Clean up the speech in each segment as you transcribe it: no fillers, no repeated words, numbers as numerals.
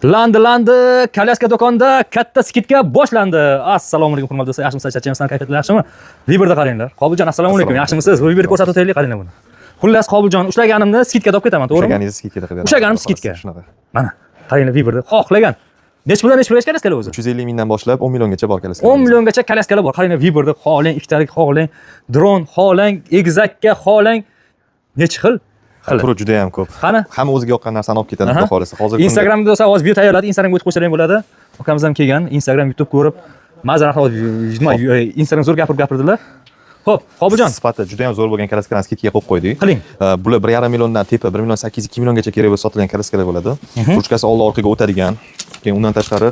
Landi, kolyaska do'konda katta skidka boshlandi. Assalomu alaykum hurmatli do'stlar, yaxshimisiz? Charchamasdan qaytib yaxshimi? Viberda qaranglar. Qobuljon, assalomu alaykum. Yaxshimisiz? Viberda ko'rsatib o'taylik, qaranglar buni. Xullas, Qobuljon, ushlaganimni skidka olib ketaman, to'g'rimi? Ushlaganingizni skidka qilib beraman. Ushlaganim skidka. Shunaqa. Mana, qaranglar Viberda. Xohlagan. Necha kolyaskalar o'zi? 350 mingdan boshlab 10 milliongacha bor kolyaska. 10 milliongacha kolyaskalar bor. Qaranglar Viberda, xohlang ikkitalik, xohlang dron, xohlang egizakka, xohlang necha xil. Turi juda ham ko'p. Qani? Hamma o'ziga yoqqan narsani olib ketadi, xudo xolisa. Hozir Instagramda do'stlar hozir video tayyorladi. Instagramga o'tib qo'ysalar ham bo'ladi. Ukamiz ham kelgan, Instagram, YouTube ko'rib, ma'zurat Instagram zo'r gapirdilar. Xo'p, Qobuljon, sifati juda ham zo'r bo'lgan kolyaskalarni skidga qo'yib qo'ydik. Qiling. Bular 1,5 milliondan tepa 1 million 800 2 milliongacha kerak bo'lsa sotilgan kolyaskalar bo'ladi. Ruchkasi old orqaga o'tadigan. Keyin undan tashqari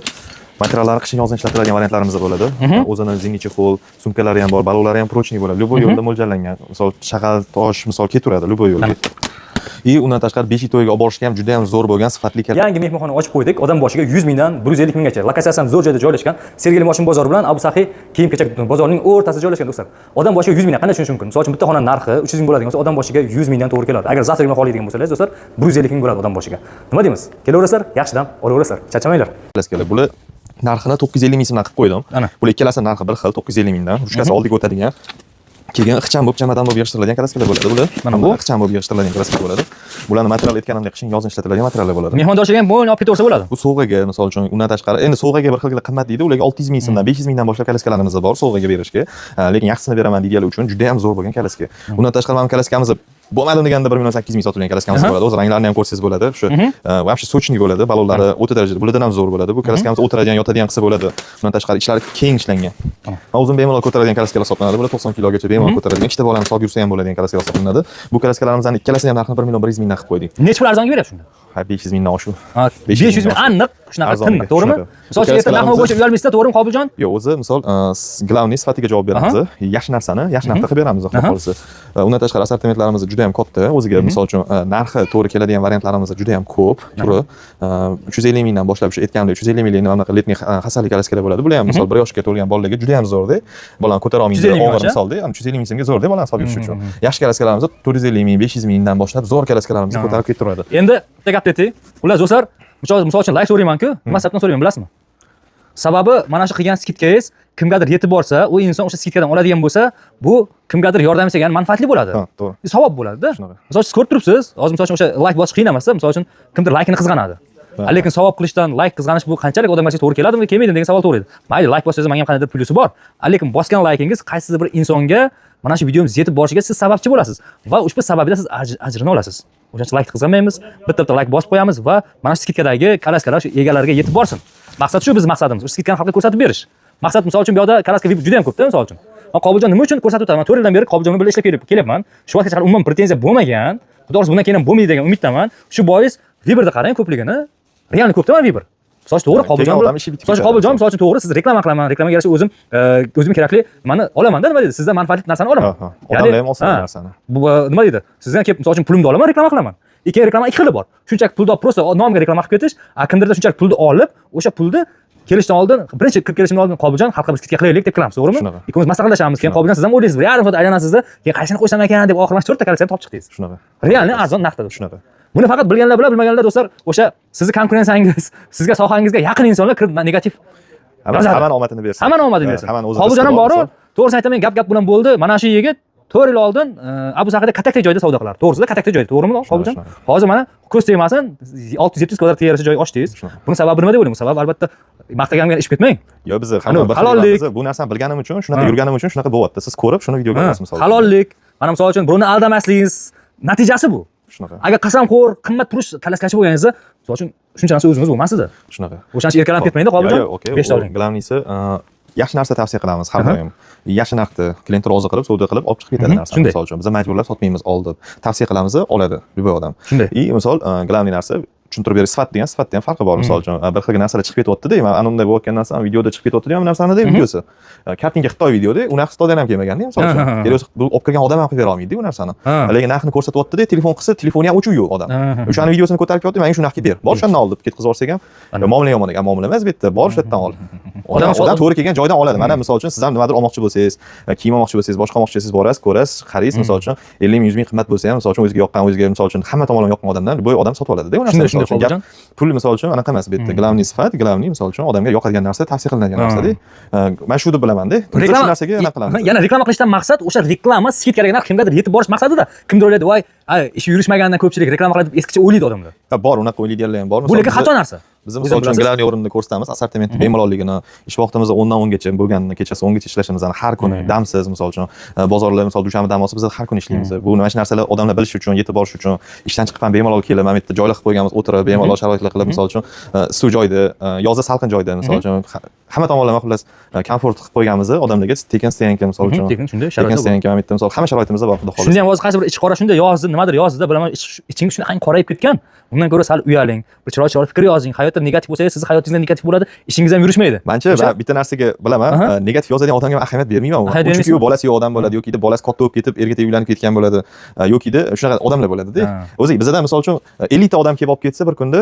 materiallari qishin yozin ishlatiladigan variantlarimiz bo'ladi. O'zini zingli chexol, sumkalari ham bor, balonlari ham prochniy bo'ladi. Любой yo'lda mo'ljallangan. Misol shag'al, tosh, misol ketaveradi любой yo'lga. Undan tashqari 5 to'yga olib borishga ham juda ham zo'r bo'lgan sifatli kolyaska. Yangi mehmonxona ochib qo'ydik. Odam boshiga 100 mingdan 150 minggacha. Lokatsiyasi ham zo'r joyda joylashgan. Sergeli Moshin bozori bilan Abu Sahiy kiyim-kechak bozorining o'rtasida joylashgan do'stlar. Odam boshiga 100 mingdan qanday tushunish mumkin? Misol uchun bitta xona narxi 300 ming bo'ladigan bo'lsa, odam boshiga 100 mingdan to'g'ri keladi. Agar zavtrak bilan xohlaydigan bo'lsangiz do'stlar, 150 ming bo'ladi odam boshiga. Nima deymiz? Kelaverasizlar, yaxshidan olaverasizlar. Charchamanglar. Kolyaskalar bular narxini 950 ming so'mdan qilib qo'ydim. Bular ikkalasi narxi bir xil, 950 mingdan. Ruchkasi oldiga o'tadigan. Keyin ixcham bo'lib chamadan bo'lib yig'ishtiriladigan kolyaskalar bo'ladi bular. Mana bu ixcham bo'lib yig'ishtiriladigan kolyaskalar bo'ladi. Bularni material aytganimdek qishin yozin ishlatiladigan materiallar bo'ladi. Mehmondoshiga ham bo'lib olib ketaversa bo'ladi. Bu sovg'aga, misol uchun, undan tashqari, endi sovg'aga bir xilgina qimmat deydi, ularga 600 ming so'mdan 500 mingdan boshlab kolyaskalarimiz bor sovg'aga berishga. Lekin yaxshisini beraman deydiganlar uchun juda ham zo'r bo'lgan kolyaska. Undan tashqari mana kolyaskamiz bo'lmadim deganda 1 million 800 ming sotilgan kolyaskamiz bo'ladi. O'z ranglarini ham ko'rsangiz bo'ladi. Shu вообще sochniy bo'ladi, balonlari o'ta darajada. Bulardan ham zo'r bo'ladi. Bu kolyaskamiz o'tiradigan, yotadigan qismi bo'ladi. Undan tashqari ichlari keng ishlangan. Men o'zim bemalol ko'taradigan kolyaskalar hisoblanadi. Bular 90 kilogacha bemalol ko'taradigan. Ikkita bolani solib yursa ham bo'ladigan kolyaskalar hisoblanadi. Bu kolyaskalarimizning ikkalasini ham narxini 1 million 100 mingdan qilib qo'ydik. Necha pul arzonga berasiz shunda? 500 mingdan oshuv. 500 ming aniq shunaqa tinma, to'g'rimi? Misol uchun erta narxni bo'yicha uyalmaysizda, to'g'rimi Qobuljon? Yo'q, o'zi misol glavniy sifatiga javob beramiz. Yaxshi narsani yaxshi narxda qilib beramiz, xudo xolisa. Undan tashqari assortimentlarimiz juda ham katta. O'ziga misol uchun narxi to'g'ri keladigan variantlarimiz juda ham ko'p. Turi 350 mingdan boshlab shu aytganimdek 350 minglik anaqa letniy hasanli kolyaskalar bo'ladi. Bular ham misol 1 yoshga to'lgan bolalarga juda ham zo'rda. Bolani ko'tara olmaydi, og'ir misolda, 350 ming so'mga zo'rda bolani solib yurish uchun. Yaxshi kolyaskalarimiz 450 ming, 500 mingdan boshlab zo'r kolyaskalarimizni ko'tarib ketaveradi. Endi bitta gap ayting. Xullas do'stlar, misol uchun like so'rayman-ku, nima sababdan so'rayman bilasizmi? Sababi mana shu qilgan skidkangiz kimgadir yetib borsa, u inson o'sha skidkadan oladigan bo'lsa, bu kimgadir yordam etsa manfaatli bo'ladi. To'g'ri. Savob bo'ladi-da. Misol uchun ko'rib turibsiz, hozir misol uchun o'sha like bosish qiyin emas-da. Misol uchun kimdir like'ini qizg'anadi. Lekin savob qilishdan like qizg'anish bu qanchalik odamlarga to'g'ri keladimi, kelmaydimi degan savol to'g'ri edi. Mayli, like bossangiz menga ham qanday plyusi bor. Lekin bosgan like'ingiz qaysidir bir insonga mana shu videomiz yetib borishiga siz sababchi bo'lasiz va ushbu sababida siz ajrini olasiz. O'sha uchun like qizg'anmaymiz, bitta like bosib qo'yamiz va mana shu skidkadagi kolyaskalar shu egalariga yetib borsin. Maqsad shu, biz maqsadimiz. Shu skidkani xalqqa ko'rsatib berish. Maqsad misol uchun bu yerda kolyaska juda ham ko'pda misol uchun. Men Qobuljon nima uchun ko'rsatib o'taman? 4 yildan beri Qobuljon bilan ishlab kelyapman. Shu vaqtgacha umuman pretenziya bo'lmagan. Xudo xohlasa bundan keyin ham bo'lmaydi degan umiddaman. Shu bois Viberda qarang ko'pligini. Realni ko'pda Viber. Misol uchun to'g'ri Qobuljon bilan. Misol uchun Qobuljon misol uchun to'g'ri siz reklama qilaman. Reklamaga yarasha o'zim kerakli nimani olaman-da, nima deydi? Sizdan manfaatli narsani olaman. Odamlar ham olsin narsani. Bu nima deydi? Sizdan kelib misol uchun pulimni olaman, reklama qilaman. Ikki reklama ikki xili bor. Shunchaki pulni olib, prosta nomga reklama qilib ketish, kimdirda shunchaki pulni olib, o'sha pulni kelishdan oldin, birinchi kirib kelishdan oldin Qobuljon xalqqa biz skidka qilaylik deb qilamiz, to'g'rimi? Ikkimiz maslahatlashamiz. Keyin Qobuljon siz ham o'ylaysiz, bir yarim soat aylanasizda, keyin qaysini qo'ysam ekan deb oxirlashib 4 ta kolyaksiyani topib chiqdingiz. Shunaqa. Realni arzon narxda. Shunaqa. Buni faqat bilganlar bilan, bilmaganlar do'stlar, o'sha sizni konkurensiyangiz, sizga sohangizga yaqin insonlar kirib negativ hamma omadini bersin. Hamma omadini bersin. Qobuljon ham bor, to'g'risini aytaman, gap bilan bo'ldi. Mana shu yigit 4 yil oldin Abu Sahiyda katakli joyda savdo qilardi. To'g'risida katakli joyda, to'g'rimi Qobuljon? Hozir mana ko'z tegmasin, 600-700 kvadratga yarasha joy ochdingiz. Buning sababi nima deb o'ylayman? Sababi albatta maqtaganimga ish ketmang. Yo, biz hamma bir halollik, bu narsani bilganim uchun, shunaqa yurganim uchun shunaqa bo'lyapti. Siz ko'rib, shuni videoga olasiz misol. Halollik. Mana misol uchun birovni aldamasligingiz natijasi bu. Shunaqa. Agar qasamxo'r, qimmat turish kolyaskachi bo'lganingizda, misol uchun shuncha narsa o'zimiz bo'lmasdi. Shunaqa. O'shancha erkalanib ketmaydi Qobuljon. Yo'q, okey. Glavniysi yaxshi narsa tavsiya qilamiz har doim. Yaxshi narxda klientni rozi qilib, savdo qilib olib chiqib ketadi narsa. Misol uchun biz majburlab sotmaymiz, oldi. Tavsiya qilamiz, oladi любой odam. Shunday. Misol glavniy narsa tushuntirib berish sifat degan sifatda ham farqi bor. Misol uchun bir xil narsalar chiqib ketyapti deyman. Ana unday bo'layotgan narsa videoda chiqib ketyapti deyman narsani deb videosi. Kartinga Xitoy videoda, unaqa Xitoydan ham kelmaganda, misol uchun. Kelib olib kirgan odam ham qilib bera olmaydi bu narsani. Lekin narxini ko'rsatyapti-da, telefon qilsa, telefoni ham o'chib yo'q odam. O'shani videosini ko'tarib ketyapti, menga shu narxga ber. Bor shundan oldi, ketkizib yuborsak ham, muomala yomon ekan, muomala emas bu yerda. Bor shu yerdan ol. Odam to'g'ri kelgan joydan oladi. Mana misol uchun siz ham nimadir olmoqchi bo'lsangiz, kiyim olmoqchi bo'lsangiz, boshqa olmoqchi bo'lsangiz, borasiz, ko'rasiz, qaraysiz, misol uchun 50 ming, 100 ming qimmat bo'lsa ham, misol uchun o'ziga yoqqan, o'ziga misol uchun hamma tomonlama yoqqan odamdan bu odam sotib oladi-da bu narsani. shunday uchun Qobiljon. pul misol uchun anaqa emas bu yerda. Glavniy sifat, glavniy misol uchun odamga yoqadigan narsa, tavsiya qilinadigan narsa-da. Men shuni deb bilaman-da. Reklama narsaga anaqa qilamiz. Yana reklama qilishdan maqsad o'sha reklama skidkaga narx kimgadir yetib borish maqsadida. Kimdir o'ylaydi, voy, ishi yurishmagandan ko'pchilik reklama qiladi deb eskicha o'ylaydi odamlar. Bor, unaqa o'ylaydiganlar ham bor. Bu lekin xato narsa. Biz misol uchun glavniy o'rinda ko'rsatamiz, assortimentni bemalolligini, ish vaqtimiz 10 dan 10 gacha bo'lganini, kechasi 10 gacha ishlashimizni har kuni damsiz, misol uchun bozorlar misol dushanba dam olsa biz har kuni ishlaymiz. Bu nima shu narsalar odamlar bilish uchun, yetib borish uchun, ishdan chiqib ham bemalol kelib, mana bu yerda joylar qilib qo'yganmiz, o'tirib bemalol sharoitlar qilib, misol uchun suv joyda, yozda salqin joyda, misol uchun hamma tomonlama xullas komfort qilib qo'yganmiz odamlarga tekin istaganki, misol uchun tekin shunday sharoitlar bor. Tekin istaganki, misol hamma sharoitimiz bor, xudo xohlasa. Shunda ham hozir qaysi bir ichi qora shunday yozdi, nimadir yozdida, bilaman ichingiz shunday qorayib ketgan. Undan ko'ra sal uyaling, bir chiroyli fikr yozing. Hayotda negativ bo'lsa, sizni hayotingizda negativ bo'ladi, ishingiz ham yurishmaydi. Menimcha va bitta narsaga bilaman, negativ yozadigan odamga ahamiyat bermayman. Chunki u bolasi yo'q odam bo'ladi yoki bolasi katta bo'lib ketib, erga uylanib ketgan bo'ladi yoki shunaqa odamlar bo'ladi-da. O'zi bizda misol uchun 50 ta odam kelib olib ketsa bir kunda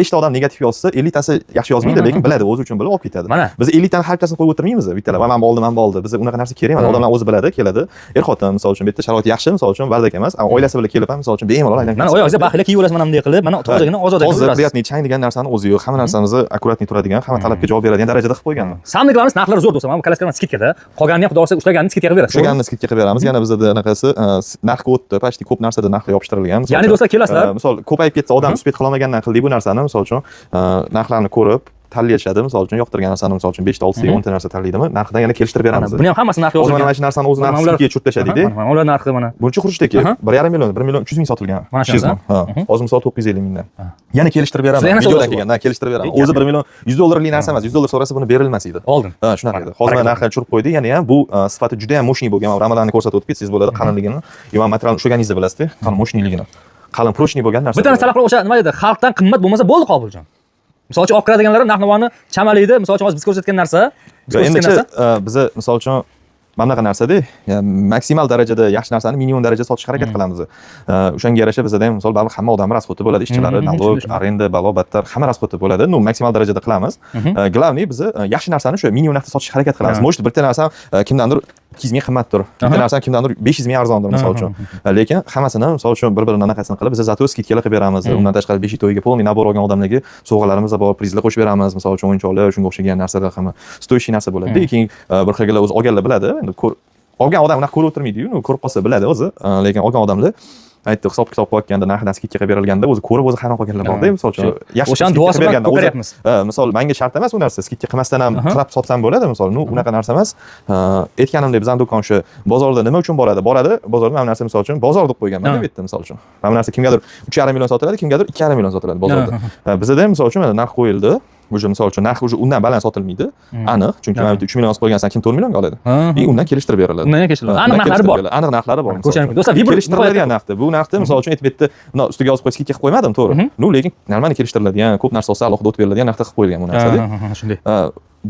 5 ta odam negativ yozsa, 50 tasi yaxshi yozmaydi, lekin biladi, o'zi uchun bilib olib ketadi. Biz 50 tani har bittasini qo'yib o'tirmaymiz. Bittalar, "Men bo'ldi". Biz unaqa narsa kerak emas. Odamlar o'zi biladi, keladi. Er-xotin misol uchun bitta sharoit yaxshi, misol uchun valdak emas, oilasi bilan kelib ham misol uchun bemalol aylanib. Mana oyog'ingizga baxillik kiyib olasiz, mana bunday qilib, mana tozagina ozoda qilib yurasiz. Приятный chang degan narsani o'zi yo'q. Hamma narsamizni akkuratniy turadigan, hamma talabga javob beradigan darajada qilib qo'yganman. Samni qilamiz, narxlari zo'r do'stlar. Mana bu kalaskalarni skidkada, qolganini ham xudo xohlasa ushlaganini skidka qilib berasiz. Ushlaganini skidka qilib beramiz. Yana bizda anaqasi narxga o'tdi, почти ko'p narsada narxga yopishtirilgan. Ya'ni do'stlar kelasizlar. Misol ko'payib ketsa, odam uspet qila olmagandan qildik bu narsani, misol uchun narxlarni ko'rib tanlashadi, misol uchun yoqtirgan narsani misol uchun 5 ta 6 ta 10 ta narsa tanlaydimi, narxidan yana kelishtirib beramiz. Buni ham hammasini narxi yozilgan. Mana shu narsani o'zi narxi skidga cho'tlashadi-da. Mana ular narxi mana. Buncha xurshdeki 1,5 million, 1 million 300 ming sotilgan. Hozir misol 950 mingdan. Yana kelishtirib beramiz. Videodan kelgan, kelishtirib beramiz. O'zi 1 million 100 dollarlik narsa emas. 100 dollar so'rasa buni berilmas edi. Oldin. Shunaqa edi. Hozir mana narxini tushirib qo'ydi. Yana ham bu sifati juda ham mo'shniy bo'lgan. Ramadanni ko'rsatib o'tib ketsangiz bo'ladi, qalinligini. Yo'q, material ushlaganingizda bilasizda, qalin mo'shniyligini. Qalin prochniy bo'lgan narsa. Bitta narsa qilib o'sha nima edi? Xalqdan qimmat bo'lmasa bo'ldi Qobiljon. Misol uchun olib kiradiganlar narx-navoni chamalaydi. Misol uchun hozir biz ko'rsatgan narsa, biz misol uchun mana bunaqa narsa-da, maksimal darajada yaxshi narsani minimum darajada sotishga harakat qilamiz. O'shanga yarasha bizda ham misol baribir hamma odam rasxoti bo'ladi, ishchilari, налог, arenda, balo, battar hamma rasxoti bo'ladi. Maksimal darajada qilamiz. Главный biz yaxshi narsani shu minimum narxda sotishga harakat qilamiz. Может, bitta narsa kimdandir 200 ming qimmatdir. Bitta narsa kimdandir 500 ming arzondir misol uchun. Lekin hammasini misol uchun bir-birini anaqasini qilib biz zato skidkalar qilib beramiz. Undan tashqari 5 to'yga polniy nabor olgan odamlarga sovg'alarimiz bor, prizlar qo'shib beramiz. Misol uchun o'yinchoqlar, shunga o'xshagan narsalar hamma stoychiy narsa bo'ladi. Keyin bir xillar o'zi olganlar biladi. Olgan odam unaqa ko'rib o'tirmaydi-yu, ko'rib qolsa biladi o'zi. Lekin olgan odamlar aytdi, hisob-kitob qilayotganda narxidan skidka qilib berilganda o'zi ko'rib o'zi hayron qolganlar bor-da, misol uchun. Yaxshi o'shani duosi bilan ko'ryapmiz. Misol menga shart emas u narsa, skidka qilmasdan ham qilib sotsam bo'ladi, misol. Unaqa narsa emas. Aytganimdek bizning do'kon shu bozorda nima uchun boradi? Bozorda mana narsa misol uchun bozor deb qo'yganman deb aytdim misol uchun. Mana narsa kimgadir 3,5 million sotiladi, kimgadir 2,5 million sotiladi bozorda. Bizda ham misol uchun narx qo'yildi. O'sha misol uchun narx o'sha undan baland sotilmaydi. Aniq, chunki mana 3 million qo'ygansan kim 4 millionga oladi? Undan kelishtirib beriladi. Undan kelishtiriladi. Aniq narxlari bor. Aniq narxlari bor. Do'stlar, kelishtiriladigan narxda. Bu narxda misol uchun aytib bitdi, ustiga yozib qo'yib skidka qilib qo'ymadim, to'g'ri. Lekin normalniy kelishtiriladigan, ko'p narsa olsa alohida o'tib beriladigan narxda qilib qo'yilgan bu narsada. Shunday.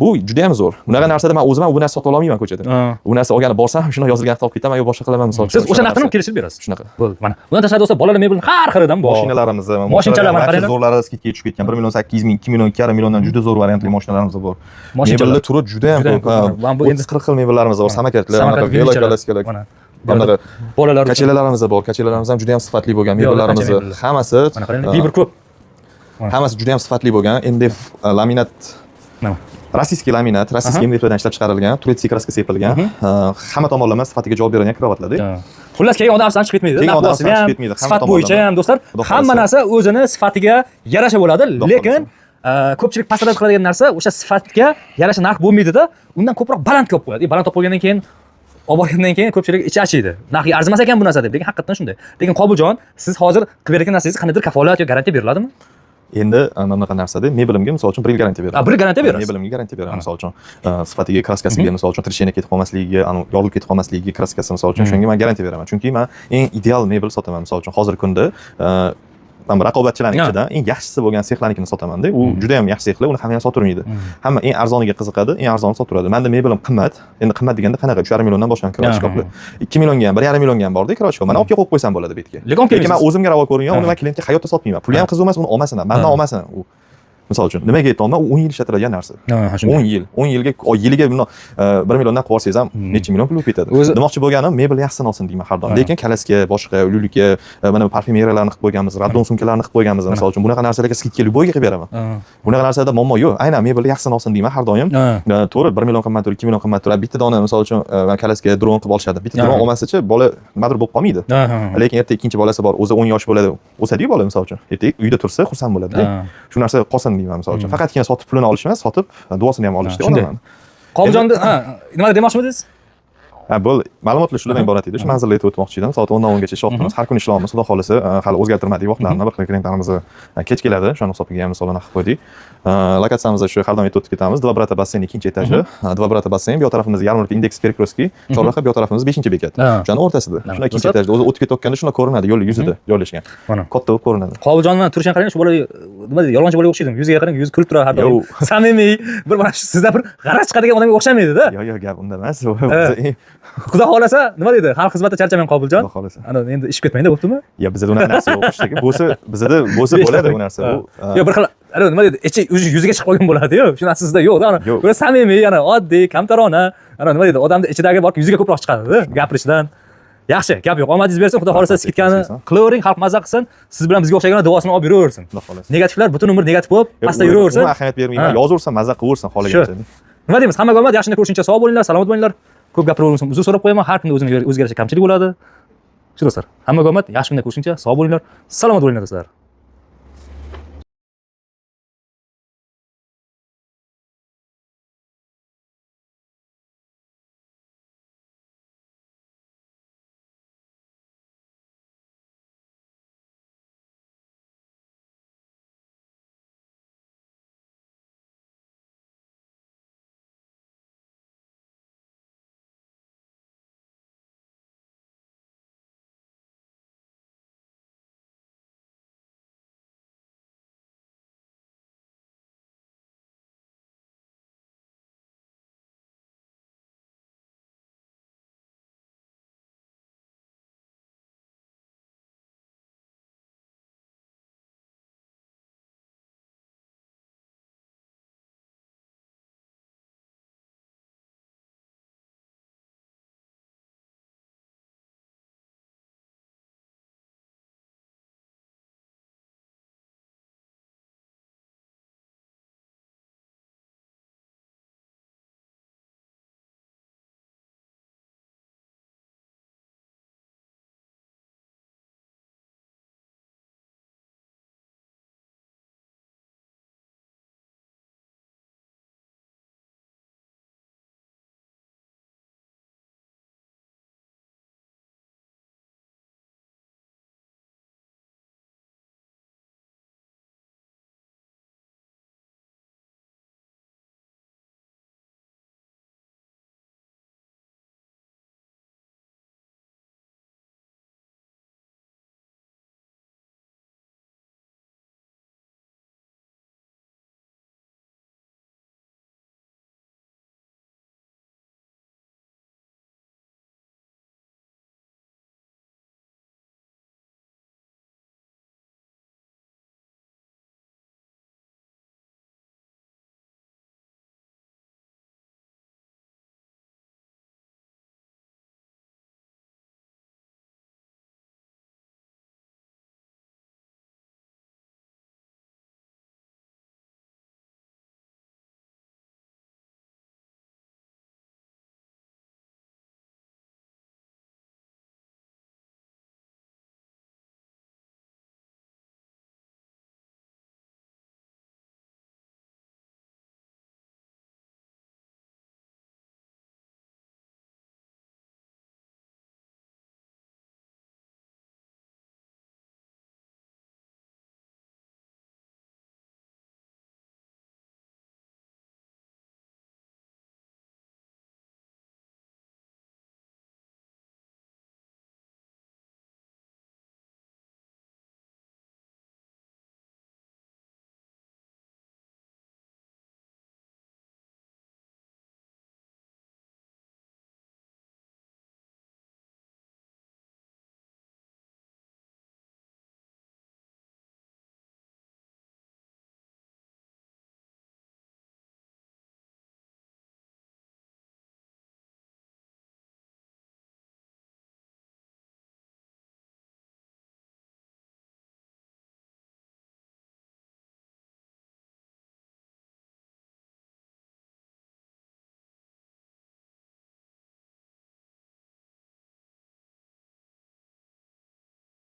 Bu juda ham zo'r. Bunaqa narsada men o'zim ham bu narsa sota olmayman ko'chada. Bu narsa olgani borsam, shuni yozilgan olib ketaman yo boshqa qilaman misol uchun. Siz o'sha narxni ham kelishib berasiz. Shunaqa. Bo'ldi, mana. Bundan tashqari do'stlar, bolalar mebel har xilidan bor. Mashinalarimiz, mashinalar qaranglar. Zo'rlari skidga tushib ketgan 1 million 800 ming, 2 million, 2,5 milliondan juda zo'r variantli mashinalarimiz bor. Mebellar turi juda ham ko'p. Bu endi 40 xil mebellarimiz bor, samokartlar, mana velokolaskalar. Mana bolalar kachalarimiz bor. Kachalarimiz ham juda ham sifatli bo'lgan mebellarimiz. Hammasi mana qaranglar, fibr ko'p. Hammasi juda ham sifatli bo'lgan. MDF laminat. Rossiyskiy laminat, rossiyskiy MDFdan ishlab chiqarilgan, turetskiy kraska sepilgan. Hamma tomonlama sifatiga javob beradigan kravatlar-da. Xullas kelgan odam chiqib ketmaydi. Sifat bo'yicha ham do'stlar, hamma narsa o'zini sifatiga yarasha bo'ladi, lekin ko'pchilik pastlab qiladigan narsa o'sha sifatga yarasha narx bo'lmaydi-da, undan ko'proq baland olib qo'yadi. Baland olib qo'ygandan keyin olib borgandan keyin ko'pchilik ichi achiydi. Narxi arzimas ekan bu narsa deb. Lekin haqiqatan shunday. Lekin Qobiljon, siz hozir qilib berayotgan narsangiz qanaqadir kafolat yoki garantiya beriladimi? Endi mana bunaqa narsada mebelimga misol uchun 1 yil garantiya beraman. 1 yil garantiya berasiz. Mebelimga garantiya beraman misol uchun. Sifatiga, kraskasiga misol uchun trishena ketib qolmasligiga, yorilib ketib qolmasligiga kraskasi misol uchun shunga men garantiya beraman. Chunki men eng ideal mebel sotaman misol uchun hozirgi kunda mana raqobatchilarning ichidan eng yaxshisi bo'lgan sexlarnikini sotaman-da. U juda ham yaxshi sexlar, uni hamma ham sotavermaydi. Hamma eng arzoniga qiziqadi, eng arzoni sotaveradi. Menda mebelim qimmat. Endi qimmat deganda qanaqa 3,5 milliondan boshlangan kirochkoplar. 2 millionga ham, 1,5 millionga ham borda kirochkop. Mana olib kelib qo'yib qo'ysam bo'ladi bu yerga. Lekin men o'zimga ravo ko'rgan, uni men klientga hayotda sotmayman. Puli ham qiziq emas, uni olmasin ham. Mendan olmasin u. Misol uchun nimaga aytyapman, u 10 yil ishlatiladigan narsa. Ha, shunday. 10 yilga yiliga buni 1 milliondan qilib olsangiz ham necha million pul bo'lib ketadi. Demoqchi bo'lganim, mebel yaxshisini olsin deyman har doim. Lekin kalaska, boshqa uylikka mana parfyumeriyalarni qilib qo'yganmiz, raddon sumkalarni qilib qo'yganmiz. Misol uchun bunaqa narsalarga skidka любойga qilib beraman. Bunaqa narsalarda muammo yo'q. Aynan mebel yaxshisini olsin deyman har doim. To'g'ri, 1 million qimmat turadi, 2 million qimmat turadi. Bitta dona misol uchun kalaska dron qilib olishadi. Bitta dron olmasa-chi, bola nimadir bo'lib qolmaydi. Lekin ertaga ikkinchi bolasi bor, o'zi 10 yosh bo'ladi. O'sadi-ku bola misol uchun. Ertaga uyda tursa xursand bo'ladi. Shu narsa qolsin deyman misol uchun. Faqatgina sotib pulini olish emas, sotib duosini ham olish deb o'ylayman. Qobuljonda nima demoqchimidingiz? Bu ma'lumotlar shulardan iborat edi. Shu manzilga yetib o'tmoqchi edim. Soat 10 dan 10gacha ishlayapmiz. Har kuni ishlayapmiz. Xudo xolisa, hali o'zgartirmadik vaqtlarni. Bir xil klientlarimiz kech keladi. O'sha hisobiga ham misollarni qilib qo'ydik. Lokatsiyamiz shu har doim yetib o'tib ketamiz. Dva brata basseyn 2-etaji. Dva brata basseyn, bu tarafimizda yarim indeks Perkroski, chorraha, bu tarafimiz 5-bekat. O'shani o'rtasida. Shuna 2-etajda o'zi o'tib ketayotganda shuna ko'rinadi, yo'l yuzida joylashgan. Katta bo'lib ko'rinadi. Qobiljonning turishini qarang, shu bola nima deydi, yolg'onchi bolaga o'xshaydi. Yuziga qarang, yuzi kulib turadi har doim. Samimiy, bir mana shu sizda bir g'araj chiqadigan odamga o'xshamaydi-da. Yo'q, gap unda emas. Xudo xolasa, nima deydi? Xalq xizmatida charchamang Qobiljon. Xudo xolasa. Ana endi ishib ketmaydi, bo'ptimi? Yo, bizda unaqa narsa yo'q shekilli. Bizda bo'ladi bu narsa. Yo, bir xil nima deydi? Yuziga chiqib qolgan bo'ladi-yu. Shu narsa sizda yo'q-da. Böyle samimiy, yana oddiy, kamtarona, ana nima deydi? Odamning ichidagi bor, yuziga ko'proq chiqadi-da, gapirishdan. Yaxshi, gap yo'q. Omadingiz bersin, Xudo xolasa skitkani qilavering, xalq mazza qilsin. Siz bilan bizga o'xshagan duosini olib yuraversin. Xudo xolasa. Negativlar butun umr negativ bo'lib, pastda yuraversin. Umuman ahamiyat bermayman, yozaversin, mazza qilaversin xohlagancha. Nima deymiz? Hammaga omad, yaxshini ko'rishuncha sog' bo'linglar, salomat bo'linglar. Ko'p gapiraversin. Uzr so'rab qo'yaman, har kunda o'ziga yarasha kamchilik bo'ladi. Shu do'stlar, hammaga omad, yaxshi kunga ko'rishuncha sog' bo'linglar, salomat bo'linglar do'stlar.